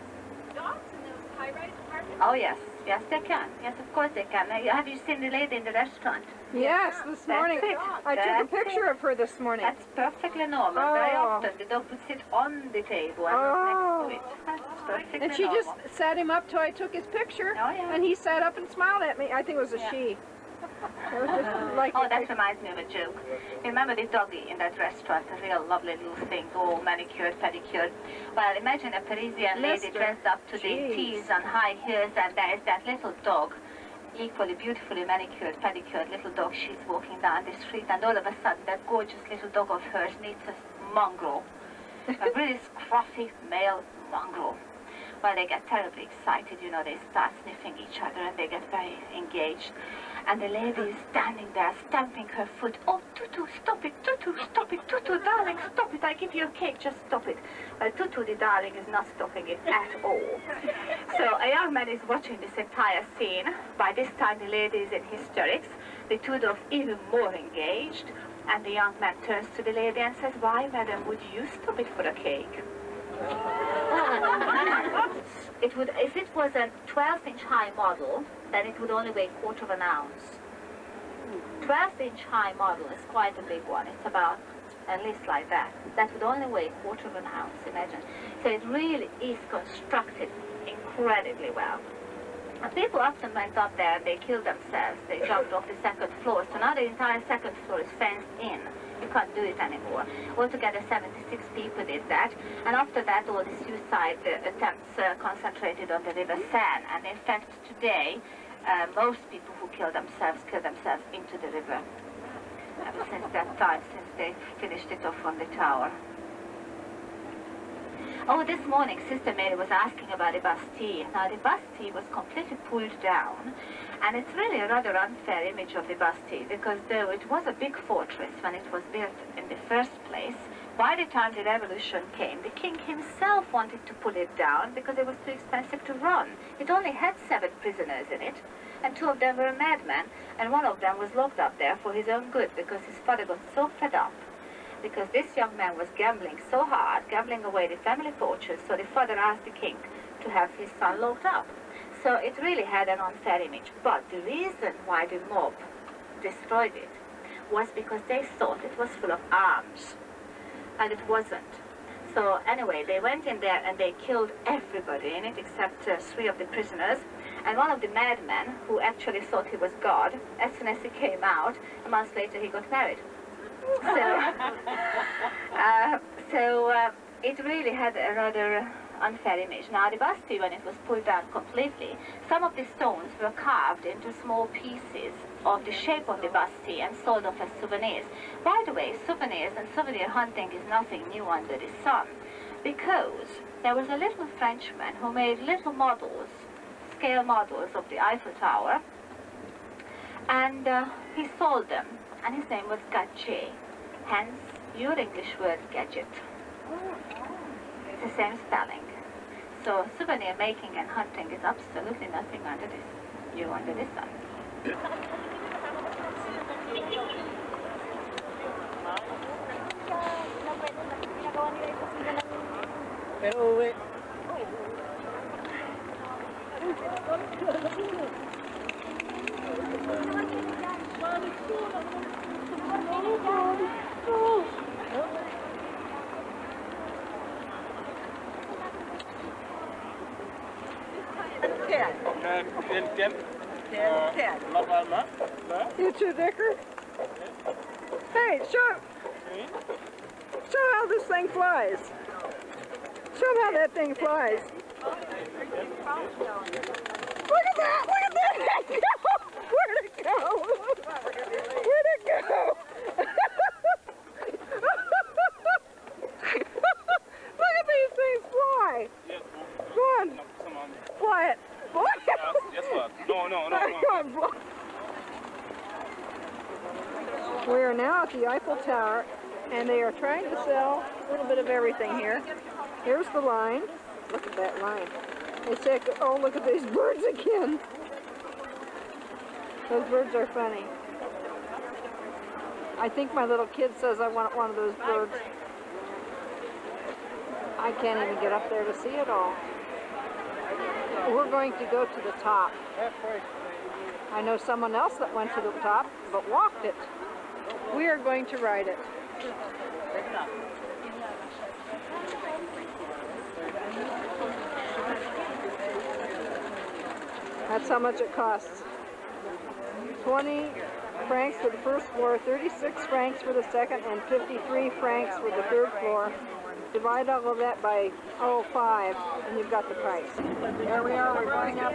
Speaker 6: Dogs in those high-rise apartments?
Speaker 9: Oh, yes. Yes, they can. Yes, of course they can. Have you seen the lady in the restaurant?
Speaker 1: Yes, this morning.
Speaker 9: That's it.
Speaker 1: I took a
Speaker 9: That's
Speaker 1: picture
Speaker 9: it.
Speaker 1: of her this morning.
Speaker 9: That's perfectly normal. Very often the dog would sit on the table and look next to it. That's perfectly
Speaker 1: And she
Speaker 9: normal.
Speaker 1: just sat him up till I took his picture,
Speaker 9: Oh, yeah.
Speaker 1: and he sat up and smiled at me. I think it was a she. It was just like
Speaker 9: Oh, that reminds me of a joke. Remember the doggy in that restaurant, a real lovely little thing, all manicured, pedicured. Well, imagine a Parisian lady dressed up to the teeth on high heels, and there is that little dog, equally beautifully manicured, pedicured little dog. She's walking down the street, and all of a sudden that gorgeous little dog of hers meets a mongrel, a really scruffy male mongrel. Well, they get terribly excited, you know, they start sniffing each other, and they get very engaged. And the lady is standing there, stamping her foot. Oh, Tutu, stop it, Tutu, stop it, Tutu, darling, stop it. I give you a cake, just stop it. Well, Tutu, the darling, is not stopping it at all. So a young man is watching this entire scene. By this time, the lady is in hysterics. The two dogs even more engaged. And the young man turns to the lady and says, "Why, madam, would you stop it for a cake?" It would, if it was a 12-inch high model, then it would only weigh a quarter of an ounce. 12-inch high model is quite a big one. It's about at least like that. That would only weigh a quarter of an ounce, imagine. So it really is constructed incredibly well. And people often went up there and they killed themselves. They jumped off the second floor. So now the entire second floor is fenced in. You can't do it anymore. Altogether 76 people did that. And after that, all the suicide attempts concentrated on the River Seine. And in fact, today, most people who kill themselves into the river. Ever since that time, since they finished it off on the tower. Oh, this morning, Sister Mary was asking about the Bastille. Now, the Bastille was completely pulled down, and it's really a rather unfair image of the Bastille, because though it was a big fortress when it was built in the first place, by the time the revolution came, the king himself wanted to pull it down because it was too expensive to run. It only had 7 prisoners in it, and 2 of them were madmen, and one of them was locked up there for his own good because his father got so fed up. Because this young man was gambling so hard, gambling away the family fortune, so the father asked the king to have his son locked up. So it really had an unfair image. But the reason why the mob destroyed it was because they thought it was full of arms. And it wasn't. So anyway, they went in there and they killed everybody in it except 3 of the prisoners. And one of the madmen, who actually thought he was God, as soon as he came out, a month later he got married. So it really had a rather unfair image. Now the Bastille, when it was pulled down completely, some of the stones were carved into small pieces of the shape of the Bastille and sold off as souvenirs. By the way, souvenirs and souvenir hunting is nothing new under the sun, because there was a little Frenchman who made little models, scale models of the Eiffel Tower, and he sold them. And his name was Gadget, hence your English word gadget. It's the same spelling. So souvenir making and hunting is absolutely nothing under the sun.
Speaker 1: Pero You too, Dicker? Hey, show how this thing flies. Show them how that thing flies. Look at that! Look at that! Where'd it go? Where'd it go? Look at these things fly! Go on. Fly it. Fly it.
Speaker 5: No.
Speaker 1: Go on, fly. We are now at the Eiffel Tower, and they are trying to sell a little bit of everything here. Here's the line. Look at that line. They say, oh, look at these birds again. Those birds are funny. I think my little kid says I want one of those birds. I can't even get up there to see it all. We're going to go to the top. I know someone else that went to the top, but walked it. We are going to ride it. That's how much it costs. 20 francs for the first floor, 36 francs for the second, and 53 francs for the third floor. Divide all of that by 5, and you've got the price. There we are. We're going up.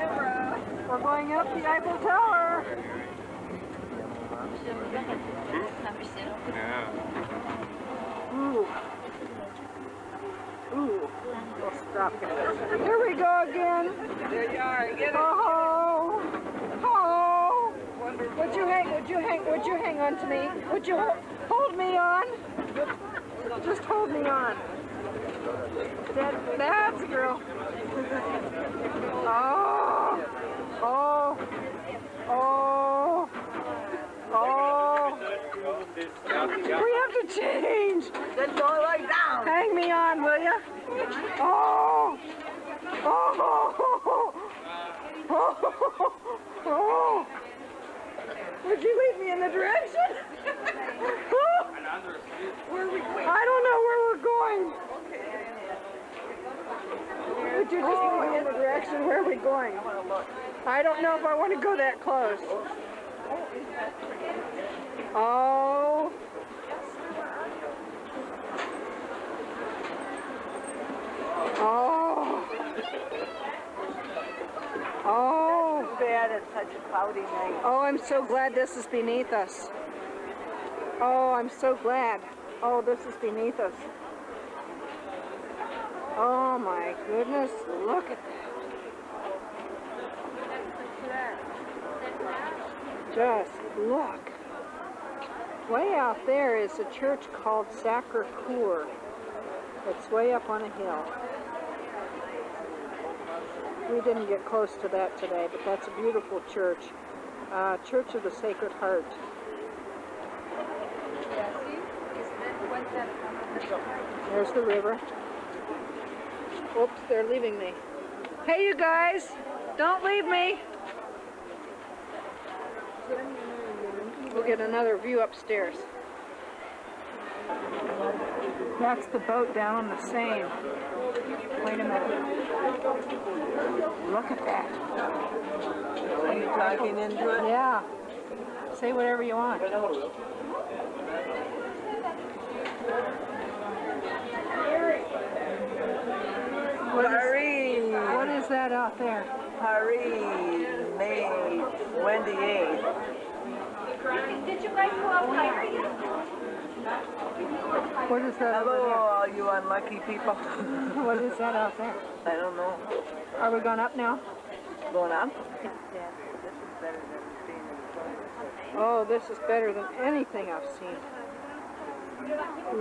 Speaker 1: We're going up the Eiffel Tower. Ooh. Ooh. We'll stop here. Here we go again.
Speaker 2: There you are. Get it.
Speaker 1: Oh. Oh. Would you hang on to me? Would you hold me on? Just hold me on. That's a girl. Oh. Oh. Oh. Oh. We have to change.
Speaker 2: Then go right down.
Speaker 1: Hang me on, will you? Oh. Oh. Oh. Oh. Would you lead me in the direction?
Speaker 2: Where are we going?
Speaker 1: I don't know where we're going. Would you just lead me in the direction? Where are we going? I don't know if I want to go that close. Oh. Oh. Oh.
Speaker 2: Bad, it's such a cloudy night.
Speaker 1: Oh, I'm so glad this is beneath us. Oh, I'm so glad. Oh, this is beneath us. Oh my goodness, look at that. Just look. Way out there is a church called Sacré-Cœur. It's way up on a hill. We didn't get close to that today, but that's a beautiful church. Church of the Sacred Heart. There's the river. Oops, they're leaving me. Hey, you guys, don't leave me. We'll get another view upstairs. That's the boat down on the Seine. Wait a minute. Look at that.
Speaker 2: Are you talking into it?
Speaker 1: Yeah. Say whatever you want. What is that out there?
Speaker 2: Paris, May 28th.
Speaker 4: Did you guys go up higher yet?
Speaker 1: What is that
Speaker 2: Hello,
Speaker 1: over
Speaker 2: all you unlucky people.
Speaker 1: there? What is that out there?
Speaker 2: I don't know.
Speaker 1: Are we going up now?
Speaker 2: Going up?
Speaker 1: Oh, this is better than anything I've seen.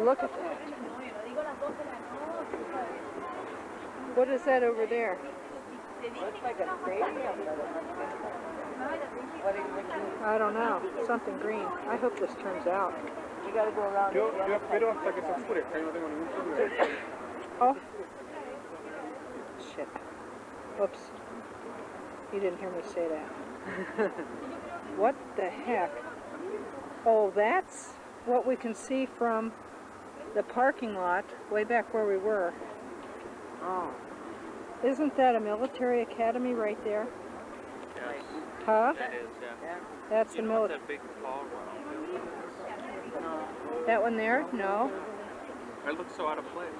Speaker 1: Look at that. What is that over there?
Speaker 2: Looks like a stadium. What are you thinking?
Speaker 1: I don't know. Something green. I hope this turns out.
Speaker 2: You gotta go around.
Speaker 11: Yo espero hasta que se oscurezca y no tengo ningún problema.
Speaker 1: Oh. Shit. Whoops. You didn't hear me say that. What the heck? Oh, that's what we can see from the parking lot way back where we were.
Speaker 2: Oh.
Speaker 1: Isn't that a military academy right there?
Speaker 11: Yes.
Speaker 1: Huh?
Speaker 11: That is, yeah.
Speaker 1: That's
Speaker 11: You
Speaker 1: the
Speaker 11: know what
Speaker 1: military.
Speaker 11: that big tall round building is?
Speaker 2: No.
Speaker 1: That one there? No.
Speaker 11: It looks so out of place.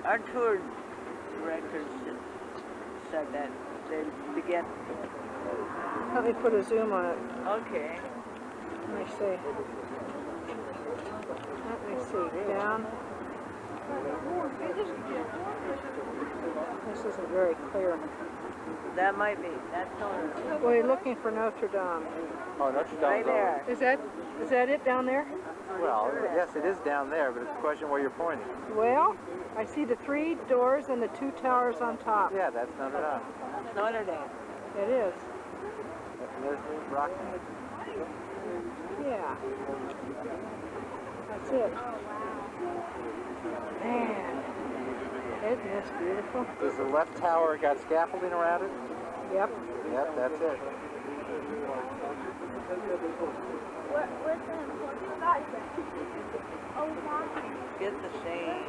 Speaker 2: Our tour directors said that they began.
Speaker 1: Let me put a zoom on it.
Speaker 2: Okay.
Speaker 1: Let me see. Let me see. Down. This isn't very clear.
Speaker 2: That might be. That's all.
Speaker 1: Well, you're looking for Notre Dame.
Speaker 12: Oh, Notre Dame.
Speaker 2: Right there.
Speaker 1: Is that it down there?
Speaker 12: Well, yes, it is down there, but it's a question where you're pointing.
Speaker 1: Well, I see the 3 doors and the 2 towers on top.
Speaker 12: Yeah, that's Notre Dame.
Speaker 2: Notre Dame.
Speaker 1: It is.
Speaker 12: And there's the rock.
Speaker 1: Yeah. That's it. Man. Isn't this beautiful?
Speaker 12: Does the left tower got scaffolding around it?
Speaker 1: Yep.
Speaker 12: Yep, that's it.
Speaker 2: Get the same.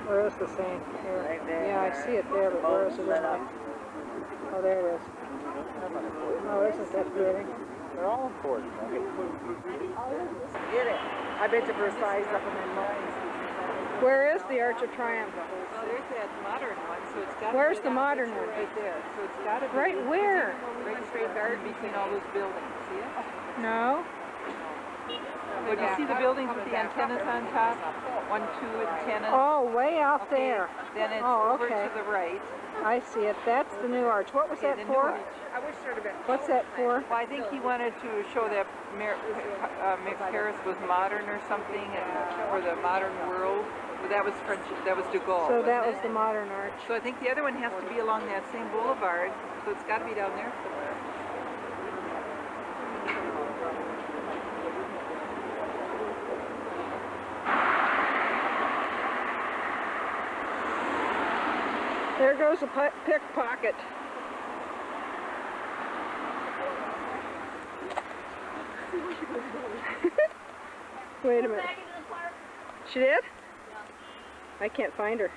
Speaker 1: Where is the same? Here.
Speaker 2: Right there.
Speaker 1: Yeah, I see it there, but where is it?
Speaker 2: Lit up.
Speaker 1: Oh, there it is. Oh, isn't that pretty?
Speaker 12: They're all important.
Speaker 2: Get it.
Speaker 3: I bet you for a size up in the mines.
Speaker 1: Where is the Arch of Triumph?
Speaker 3: Oh, there's that modern one, so it's got.
Speaker 1: Where's the modern one?
Speaker 3: Right there, so it's got to be.
Speaker 1: Right where?
Speaker 3: Right straight guard between all those buildings. See it?
Speaker 1: No.
Speaker 3: When you see the buildings with the antennas on top, 1, 2 antennas.
Speaker 1: Oh, way out there.
Speaker 3: Then it's
Speaker 1: Oh,
Speaker 3: over
Speaker 1: okay.
Speaker 3: to the right.
Speaker 1: I see it. That's the new arch. What was that
Speaker 3: The new
Speaker 1: for?
Speaker 3: arch. I wish there'd have been.
Speaker 1: What's that for?
Speaker 3: Well, I think he wanted to show that Paris was modern or something, and for the modern world. But that was French. That was de Gaulle.
Speaker 1: So that
Speaker 3: wasn't
Speaker 1: was
Speaker 3: it?
Speaker 1: the modern arch.
Speaker 3: So I think the other one has to be along that same boulevard. So it's got to be down there somewhere.
Speaker 1: There goes a pickpocket. Wait a minute. She did? I can't find her.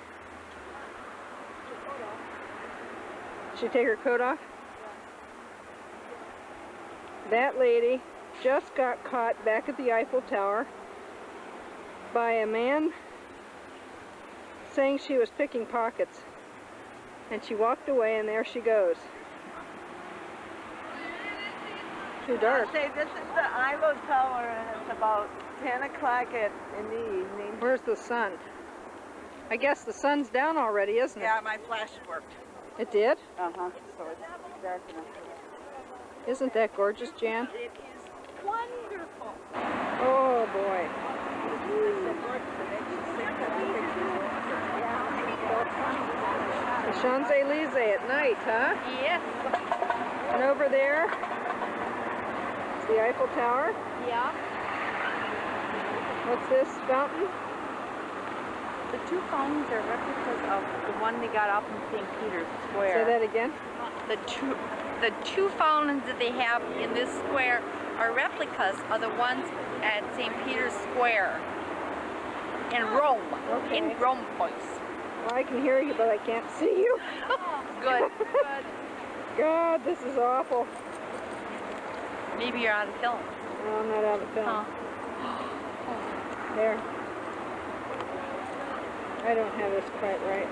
Speaker 1: Did she take her coat off? That lady just got caught back at the Eiffel Tower by a man saying she was picking pockets. And she walked away, and there she goes. Too dark.
Speaker 2: Say, this is the Eiffel Tower, and it's about 10 o'clock in the evening.
Speaker 1: Where's the sun? I guess the sun's down already, isn't it?
Speaker 3: Yeah, my flash worked.
Speaker 1: It did?
Speaker 3: Uh-huh. So it's dark enough.
Speaker 1: Isn't that gorgeous, Jan?
Speaker 6: It is wonderful.
Speaker 1: Oh, boy. The Champs-Élysées at night, huh?
Speaker 6: Yes.
Speaker 1: And over there, it's the Eiffel Tower.
Speaker 6: Yeah.
Speaker 1: What's this fountain?
Speaker 2: The 2 fountains are replicas of the one they got up in St. Peter's Square.
Speaker 1: Say that again.
Speaker 13: The two fountains that they have in this square are replicas of the ones at St. Peter's Square in Rome.
Speaker 1: Okay.
Speaker 13: In Rome, boys.
Speaker 1: Well, I can hear you, but I can't see you.
Speaker 13: Good. Good.
Speaker 1: God, this is awful.
Speaker 13: Maybe you're out of film.
Speaker 1: No, I'm not out of film.
Speaker 13: Huh.
Speaker 1: There. I don't have this quite right.